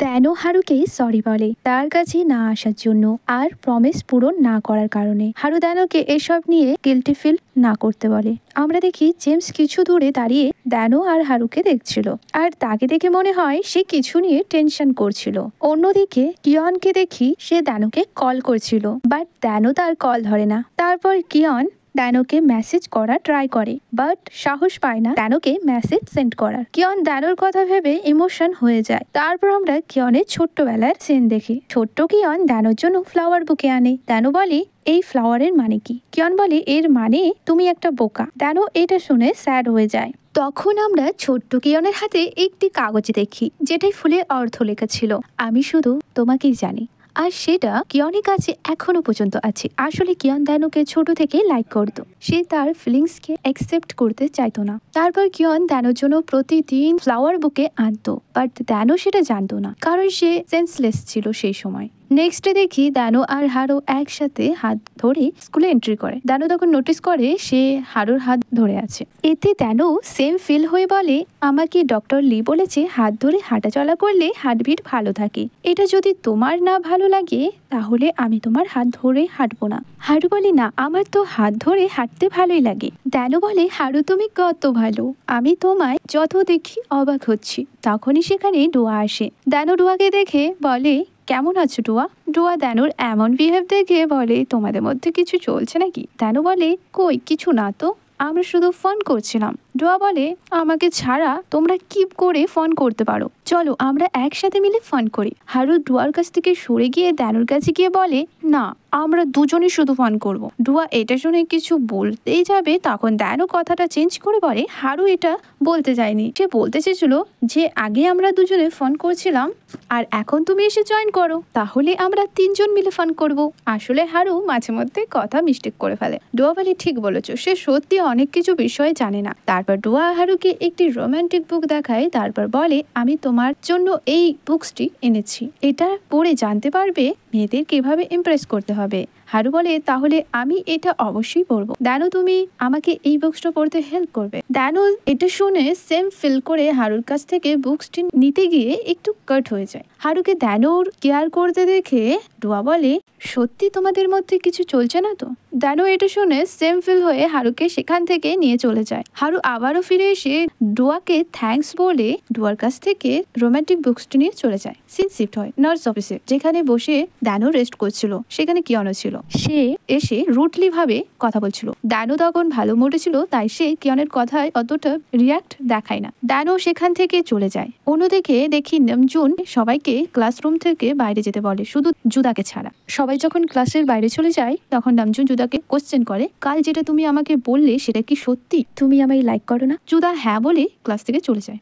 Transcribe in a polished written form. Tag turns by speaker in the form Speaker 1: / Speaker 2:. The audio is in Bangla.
Speaker 1: দ্যানো হারুকে সরি বলে তার কাছে না আসার জন্য আর প্রমিস পূরণ না করার কারণে। হারু দ্যানোকে এসব নিয়ে গিল্টি ফিল না করতে বলে। আমরা দেখি জেমস কিছু দূরে দাঁড়িয়ে দ্যানো আর হারুকে দেখছিল, আর তাকে দেখে মনে হয় সে কিছু নিয়ে টেনশন করছিল। অন্যদিকে কিয়নকে দেখি সে দ্যানোকে কল করছিল, বাট দ্যানো তার কল ধরে না। তারপর কিয়ন দ্যানোকে মেসেজ করা ট্রাই করে, বাট সাহস পায় না দ্যানোকে মেসেজ সেন্ড করার। কিয়ন দ্যানোর কথা ভেবে ইমোশন হয়ে যায়। তারপর আমরা কিয়নের ছোট্টবেলার সিন দেখি। ছোট্ট কিয়ন দ্যানোর জন্য ফ্লাওয়ার বুকে আনে। দ্যানো বলে এই ফ্লাওয়ারের মানে কি? কিয়ন বলে এর মানে তুমি একটা বোকা। দ্যানো এটা শুনে স্যাড হয়ে যায়। তখন আমরা ছোট্ট কিয়নের হাতে একটি কাগজ দেখি, যেটাই ফুলের অর্থ লেখা ছিল, আমি শুধু তোমাকেই জানি। আর সেটা কিয়নের কাছে এখনো পর্যন্ত আছে। আসলে কিয়ন দ্যানোকে ছোট থেকে লাইক করতো, সে তার ফিলিংসকে অ্যাকসেপ্ট করতে চাইতো না। তারপর কিয়ন দ্যানোর জন্য প্রতিদিন ফ্লাওয়ার বুকে আনতো, বাট দ্যানো সেটা জানতো না, কারণ সে সেন্সলেস ছিল সেই সময়। নেক্সট ডে দেখি দ্যানো আর হারু একসাথে হাত ধরে স্কুলে এন্ট্রি করে। দ্যানো তখন নোটিস করে সে হারুর হাত ধরে আছে। এতে দ্যানো সেম ফিল হয়ে বলে, আমাকে ডক্টর লি বলেছে হাত ধরে হাঁটাচলা করলে হার্টবিট ভালো থাকে। এটা যদি তোমার না ভালো লাগে তাহলে আমি তোমার হাত ধরে হাঁটবো না। হারু বলে না, আমার তো হাত ধরে হাঁটতে ভালোই লাগে। দ্যানো বলে হারু তুমি কত ভালো, আমি তোমায় যত দেখি অবাক হচ্ছি। তখনই সেখানে ডোয়া আসে। দ্যানো ডোয়াকে দেখে বলে কেমন আছো ডোয়া? ডোয়া দ্যানোর এমন বিহেভ দেখে বলে তোমাদের মধ্যে কিছু চলছে নাকি? দ্যানো বলে কই কিছু না তো, আমরা শুধু ফোন করছিলাম। ডোয়া বলে আমাকে ছাড়া তোমরা কি করে ফোন করতে পারো, চলো আমরা একসাথে মিলে ফোন করি। হারু ডোয়ার কাছ থেকে সরে গিয়ে দ্যানোর কাছে গিয়ে বলে না, আমরা দুজনই শুধু ফোন করব। ডোয়া এটা শুনে কিছু বলতেই যাবে, তখন দ্যানো কথাটা চেঞ্জ করে বলে হারু এটা বলতে যায়নি, সে বলতে চেয়েছিল যে আগে আমরা দুজনে ফোন করছিলাম আর এখন তুমি এসে জয়েন করো, তাহলে আমরা তিনজন মিলে ফোন করব। আসলে হারু মাঝে মধ্যে কথা মিস্টেক করে ফেলে। ডোয়া বলে ঠিক বলেছো, সে সত্যি অনেক কিছু বিষয় জানে না। তারপর ডোয়া হারুকে একটি রোমান্টিক বুক দেখায়, তারপর বলে আমি তোমার জন্য এই বুকসটি এনেছি, এটা পড়ে জানতে পারবে মেয়েদের কিভাবে ইমপ্রেস করতে হবে। হারু বলে তাহলে আমি এটা অবশ্যই পড়বো। দ্যানো তুমি আমাকে এই বুকসটা পড়তে হেল্প করবে। দ্যানো এটা শুনে সেম ফিল করে হারুর কাছ থেকে বুকসটি নিতে গিয়ে একটু কাট হয়ে যায়। হারুকে দ্যানোর কেয়ার করতে দেখে ডোয়া বলে সত্যি তোমাদের মধ্যে কিছু চলছে না তো? দ্যানো এটা শুনে সেম ফিল হয়ে হারুকে সেখান থেকে নিয়ে চলে যায়। হারু আবারও ফিরে এসে ডোয়াকে থ্যাঙ্কস বলে ডোয়ার কাছ থেকে রোমান্টিক বুকসটি নিয়ে চলে যায়। সিন শিফট হয় নার্স অফিসে, যেখানে বসে দ্যানো রেস্ট করছিল। সেখানে কিয়নো ছিল, সে এসে রুটলি ভাবে কথা বলছিল। দ্যানো তখন ভালো মুডে ছিল, তাই সে কিয়নের কথায় অতটা রিয়াক্ট দেখায় না। দ্যানো সেখান থেকে চলে যায়। অন্যদিকে দেখি নামজুন সবাইকে ক্লাসরুম থেকে বাইরে যেতে বলে, শুধু জুদাকে ছাড়া। সবাই যখন ক্লাসের বাইরে চলে যায় তখন নামজুন জুদাকে কোশ্চেন করে, কাল যেটা তুমি আমাকে বললে সেটা কি সত্যি? তুমি আমায় লাইক করো না? জুদা হ্যাঁ বলে ক্লাস থেকে চলে যায়।